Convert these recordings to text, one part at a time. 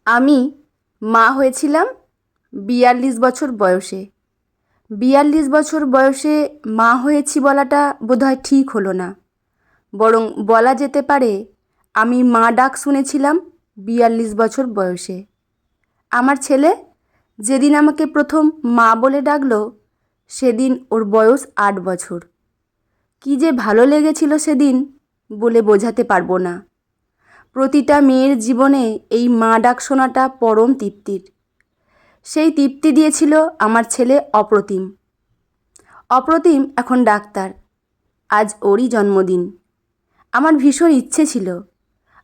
আমি মা হয়েছিলাম ৪২ বছর বয়সে। ৪২ বছর বয়সে মা হয়েছি বলাটা বোধহয় ঠিক হলো না, বরং বলা যেতে পারে আমি মা ডাক শুনেছিলাম ৪২ বছর বয়সে। আমার ছেলে যেদিন আমাকে প্রথম মা বলে ডাকলো সেদিন ওর বয়স ৮ বছর। কী যে ভালো লেগেছিল সেদিন বলে বোঝাতে পারবো না। প্রতিটা মেয়ের জীবনে এই মা ডাক শোনাটা পরম তৃপ্তির। সেই তৃপ্তি দিয়েছিল আমার ছেলে অপ্রতিম। অপ্রতিম এখন ডাক্তার। আজ ওরই জন্মদিন। আমার ভীষণ ইচ্ছে ছিল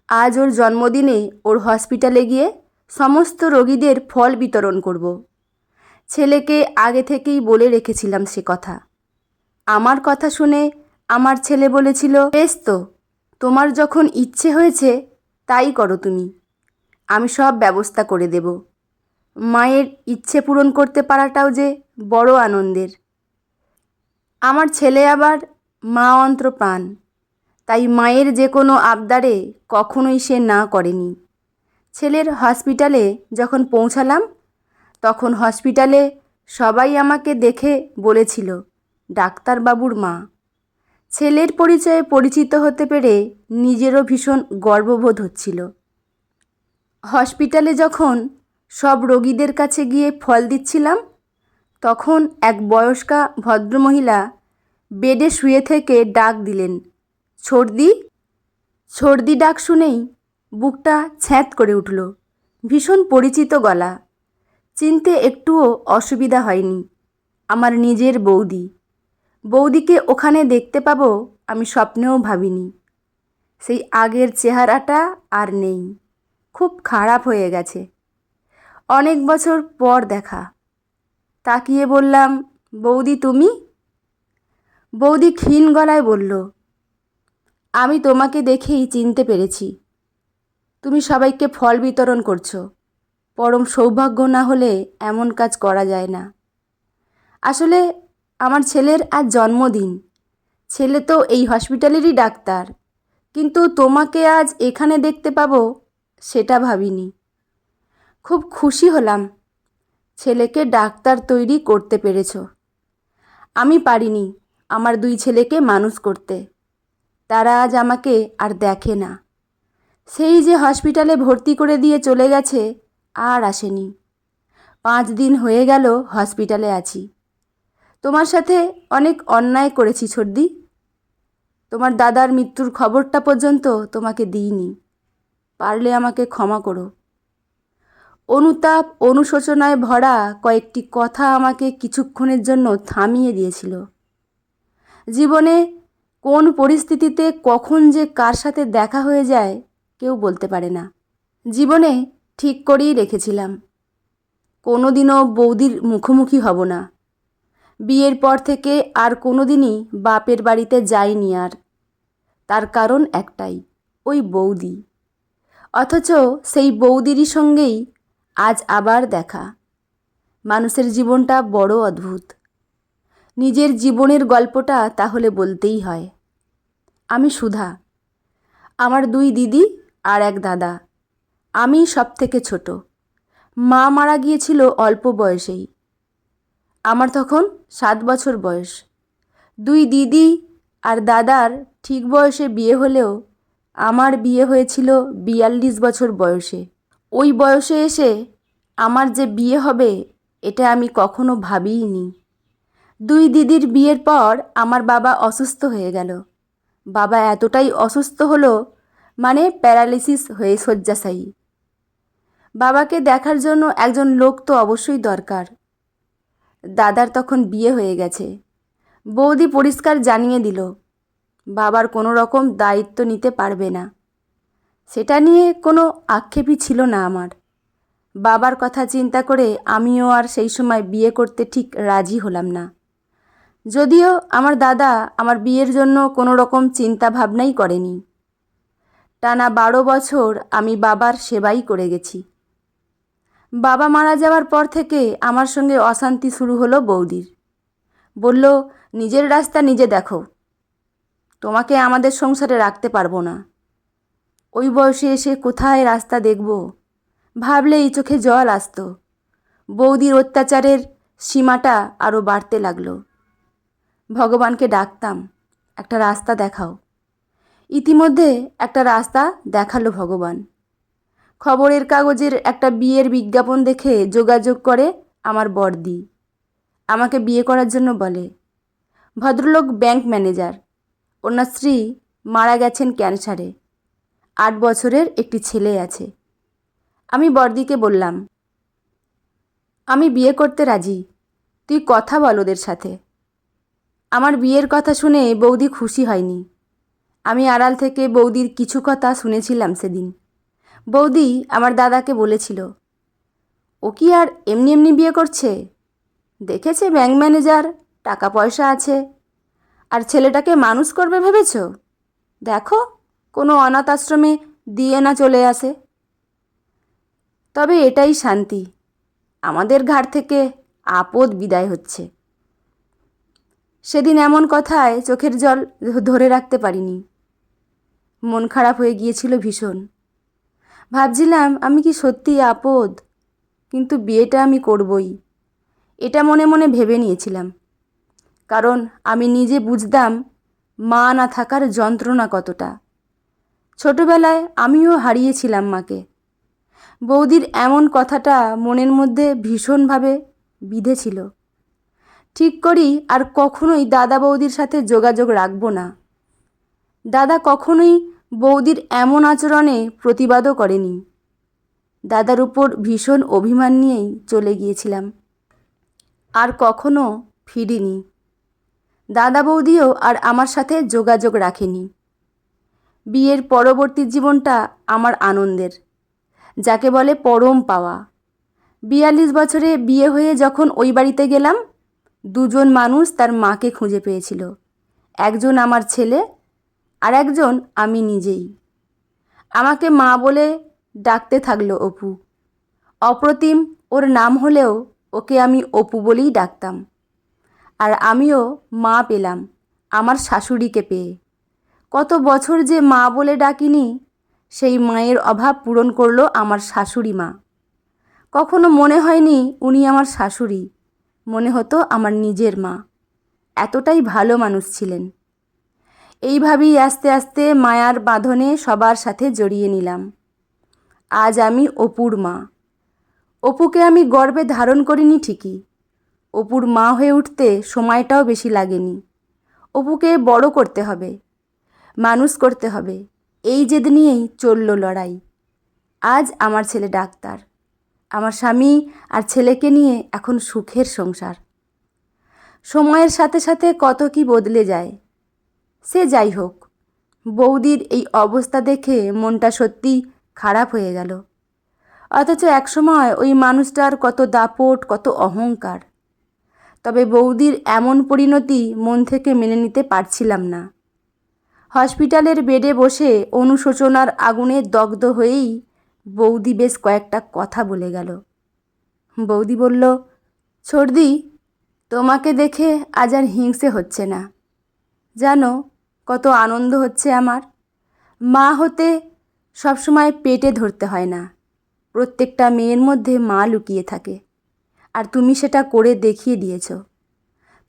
আজ ওর জন্মদিনে ওর হসপিটালে গিয়ে সমস্ত রোগীদের ফল বিতরণ করব। ছেলেকে আগে থেকেই বলে রেখেছিলাম সে কথা। আমার কথা শুনে আমার ছেলে বলেছিল, বেশ তো, তোমার যখন ইচ্ছে হয়েছে তাই করো তুমি, আমি সব ব্যবস্থা করে দেব। মায়ের ইচ্ছে পূরণ করতে পারাটাও যে বড় আনন্দের। আমার ছেলে আবার মা অন্ত্রপ্রাণ, তাই মায়ের যে কোনো আবদারে কখনোই সে না করেনি। ছেলের হসপিটালে যখন পৌঁছালাম তখন হসপিটালে সবাই আমাকে দেখে বলেছিল ডাক্তারবাবুর মা। ছেলের পরিচয়ে পরিচিত হতে পেরে নিজেরও ভীষণ গর্ববোধ হচ্ছিল। হসপিটালে যখন সব রোগীদের কাছে গিয়ে ফল দিচ্ছিলাম তখন এক বয়স্কা ভদ্রমহিলা বেডে শুয়ে থেকে ডাক দিলেন, ছর্দি। ছর্দি ডাক শুনেই বুকটা ছ্যাঁত করে উঠল। ভীষণ পরিচিত গলা। চিনতে একটুও অসুবিধা হয়নি। আমার নিজের বৌদি। বৌদিকে ওখানে দেখতে পাবো আমি স্বপ্নেও ভাবিনি। সেই আগের চেহারাটা আর নেই, খুব খারাপ হয়ে গেছে। অনেক বছর পর দেখা। তাকিয়ে বললাম, বৌদি তুমি? বৌদি ক্ষীণ গলায় বলল, আমি তোমাকে দেখেই চিনতে পেরেছি। তুমি সবাইকে ফল বিতরণ করছো। পরম সৌভাগ্য না হলে এমন কাজ করা যায় না। আসলে আমার ছেলের আজ জন্মদিন। ছেলে তো এই হসপিটালেরই ডাক্তার, কিন্তু তোমাকে আজ এখানে দেখতে পাবো সেটা ভাবিনি। খুব খুশি হলাম ছেলেকে ডাক্তার তৈরি করতে পেরেছ। আমি পারিনি আমার দুই ছেলেকে মানুষ করতে। তারা আজ আমাকে আর দেখে না। সেই যে হসপিটালে ভর্তি করে দিয়ে চলে গেছে আর আসেনি। 5 দিন হয়ে গেল হসপিটালে আছি। তোমার সাথে অনেক অন্যায় করেছি ছর্দি। তোমার দাদার মৃত্যুর খবরটা পর্যন্ত তোমাকে দিইনি। পারলে আমাকে ক্ষমা করো। অনুতাপ অনুশোচনায় ভরা কয়েকটি কথা আমাকে কিছুক্ষণের জন্য থামিয়ে দিয়েছিল। জীবনে কোন পরিস্থিতিতে কখন যে কার সাথে দেখা হয়ে যায় কেউ বলতে পারে না। জীবনে ঠিক করেই রেখেছিলাম কোনো দিনও বৌদির মুখোমুখি হব না। বিয়ের পর থেকে আর কোনো দিনই বাপের বাড়িতে যাইনি আর। তার কারণ একটাই, ওই বৌদি। অথচ সেই বৌদিরই সঙ্গেই আজ আবার দেখা। মানুষের জীবনটা বড় অদ্ভুত। নিজের জীবনের গল্পটা তাহলে বলতেই হয়। আমি সুধা। আমার 2 দিদি আর এক দাদা। আমি সব থেকে ছোট। মা মারা গিয়েছিল অল্প বয়সেই। আমার তখন 7 বছর বয়স। 2 দিদি আর দাদার ঠিক বয়সে বিয়ে হলেও আমার বিয়ে হয়েছিল ৪২ বছর বয়সে। ওই বয়সে এসে আমার যে বিয়ে হবে এটা আমি কখনো ভাবিইনি। 2 দিদির বিয়ের পর আমার বাবা অসুস্থ হয়ে গেল। বাবা এতটাই অসুস্থ হলো মানে প্যারালিসিস হয়ে শয্যাশায়ী। বাবাকে দেখার জন্য একজন লোক তো অবশ্যই দরকার। দাদার তখন বিয়ে হয়ে গেছে। বৌদি পরিষ্কার জানিয়ে দিল বাবার কোনো রকম দায়িত্ব নিতে পারবে না। সেটা নিয়ে কোনো আক্ষেপই ছিল না আমার। বাবার কথা চিন্তা করে আমিও আর সেই সময় বিয়ে করতে ঠিক রাজি হলাম না। যদিও আমার দাদা আমার বিয়ের জন্য কোনো রকম চিন্তা ভাবনাই করেনি। টানা 12 বছর আমি বাবার সেবাই করে গেছি। বাবা মারা যাওয়ার পর থেকে আমার সঙ্গে অশান্তি শুরু হলো বৌদির। বলল, নিজের রাস্তা নিজে দেখো, তোমাকে আমাদের সংসারে রাখতে পারবো না। ওই বয়সে এসে কোথায় রাস্তা দেখব? ভাবলেই চোখে জল আসতো। বৌদির অত্যাচারের সীমাটা আরও বাড়তে লাগলো। ভগবানকে ডাকতাম, একটা রাস্তা দেখাও। ইতিমধ্যে একটা রাস্তা দেখালো ভগবান। খবরের কাগজের একটা বিয়ের বিজ্ঞাপন দেখে যোগাযোগ করে আমার বড়দি। আমাকে বিয়ে করার জন্য বলে। ভদ্রলোক ব্যাংক ম্যানেজার। ওনার স্ত্রী মারা গেছেন ক্যান্সারে। 8 বছরের একটি ছেলে আছে। আমি বড়দিকে বললাম, আমি বিয়ে করতে রাজি, তুই কথা বল ওদের সাথে। আমার বিয়ের কথা শুনে বৌদি খুশি হয়নি। আমি আড়াল থেকে বৌদির কিছু কথা শুনেছিলাম সেদিন। বৌদি আমার দাদাকে বলেছিল, ও কি আর এমনি এমনি বিয়ে করছে? দেখেছে ব্যাংক ম্যানেজার, টাকা পয়সা আছে, আর ছেলেটাকে মানুষ করবে ভেবেছ? দেখো কোনো অনাথ আশ্রমে দিয়ে না চলে আসে। তবে এটাই শান্তি, আমাদের ঘাট থেকে আপদ বিদায় হচ্ছে। সেদিন এমন কথায় চোখের জল ধরে রাখতে পারিনি। মন খারাপ হয়ে গিয়েছিল ভীষণ। ভাবছিলাম আমি কি সত্যি আপদ, কিন্তু বিয়েটা আমি করবই, এটা মনে মনে ভেবে নিয়েছিলাম। কারণ আমি নিজে বুঝতাম মা না থাকার যন্ত্রণা কতটা। ছোটবেলায় আমিও হারিয়েছিলাম মাকে। বৌদির এমন কথাটা মনের মধ্যে ভীষণভাবে বিঁধেছিল। ঠিক করি আর কখনোই দাদা বৌদির সাথে যোগাযোগ রাখব না। দাদা কখনোই বৌদির এমন আচরণে প্রতিবাদও করেনি। দাদার উপর ভীষণ অভিমান নিয়েই চলে গিয়েছিলাম, আর কখনো ফিরিনি। দাদা বৌদিও আর আমার সাথে যোগাযোগ রাখেনি। বিয়ের পরবর্তী জীবনটা আমার আনন্দের, যাকে বলে পরম পাওয়া। 42 বছরে বিয়ে হয়ে যখন ওই বাড়িতে গেলাম, 2জন মানুষ তার মাকে খুঁজে পেয়েছিল। একজন আমার ছেলে, আর একজন আমি নিজেই। আমাকে মা বলে ডাকতে থাকলো অপু। অপ্রতিম ওর নাম হলেও ওকে আমি অপু বলেই ডাকতাম। আর আমিও মা পেলাম আমার শাশুড়িকে পেয়ে। কত বছর যে মা বলে ডাকিনি, সেই মায়ের অভাব পূরণ করলো আমার শাশুড়ি মা। কখনো মনে হয়নি উনি আমার শাশুড়ি, মনে হতো আমার নিজের মা। এতটাই ভালো মানুষ ছিলেন। এইভাবেই আস্তে আস্তে মায়ার বাঁধনে সবার সাথে জড়িয়ে নিলাম। আজ আমি অপুর মা। অপুকে আমি গর্ভে ধারণ করিনি ঠিকই, অপুর মা হয়ে উঠতে সময়টাও বেশি লাগেনি। অপুকে বড় করতে হবে, মানুষ করতে হবে, এই জেদ নিয়েই চলল লড়াই। আজ আমার ছেলে ডাক্তার, আমার স্বামী আর ছেলেকে নিয়ে এখন সুখের সংসার। সময়ের সাথে সাথে কত কি বদলে যায়। সে যাই হোক, বৌদির এই অবস্থা দেখে মনটা সত্যি খারাপ হয়ে গেল। অথচ একসময় ওই মানুষটার কত দাপট, কত অহংকার। তবে বৌদির এমন পরিণতি মন থেকে মেনে নিতে পারছিলাম না। হসপিটালের বেডে বসে অনুশোচনার আগুনে দগ্ধ হয়েই বৌদি বেশ কয়েকটা কথা বলে গেল। বৌদি বলল, ছোটদি, তোমাকে দেখে আজ আর হিংসে হচ্ছে না। জানো কত আনন্দ হচ্ছে আমার। মা হতে সবসময় পেটে ধরতে হয় না, প্রত্যেকটা মেয়ের মধ্যে মা লুকিয়ে থাকে, আর তুমি সেটা করে দেখিয়ে দিয়েছ।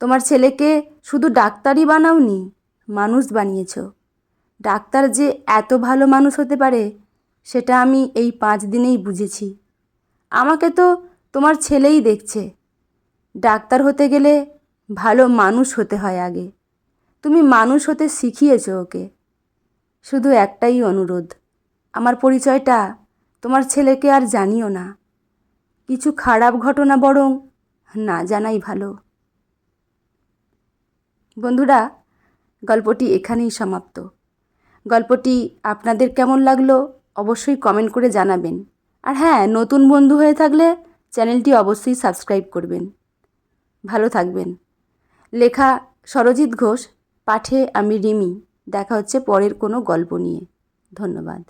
তোমার ছেলেকে শুধু ডাক্তারই বানাওনি, মানুষ বানিয়েছ। ডাক্তার যে এত ভালো মানুষ হতে পারে সেটা আমি এই 5 দিনেই বুঝেছি। আমাকে তো তোমার ছেলেই দেখছে। ডাক্তার হতে গেলে ভালো মানুষ হতে হয় আগে। তুমি মানুষ হতে শিখিয়েছ ওকে। শুধু একটাই অনুরোধ, আমার পরিচয়টা তোমার ছেলেকে আর জানিও না। কিছু খারাপ ঘটনা বরং না জানাই ভালো। বন্ধুরা, গল্পটি এখানেই সমাপ্ত। গল্পটি আপনাদের কেমন লাগলো অবশ্যই কমেন্ট করে জানাবেন। আর হ্যাঁ, নতুন বন্ধু হয়ে থাকলে চ্যানেলটি অবশ্যই সাবস্ক্রাইব করবেন। ভালো থাকবেন। লেখা সরজিৎ ঘোষ, পাঠে আমি রিমি। দেখা হচ্ছে পরের কোনো গল্প নিয়ে। ধন্যবাদ।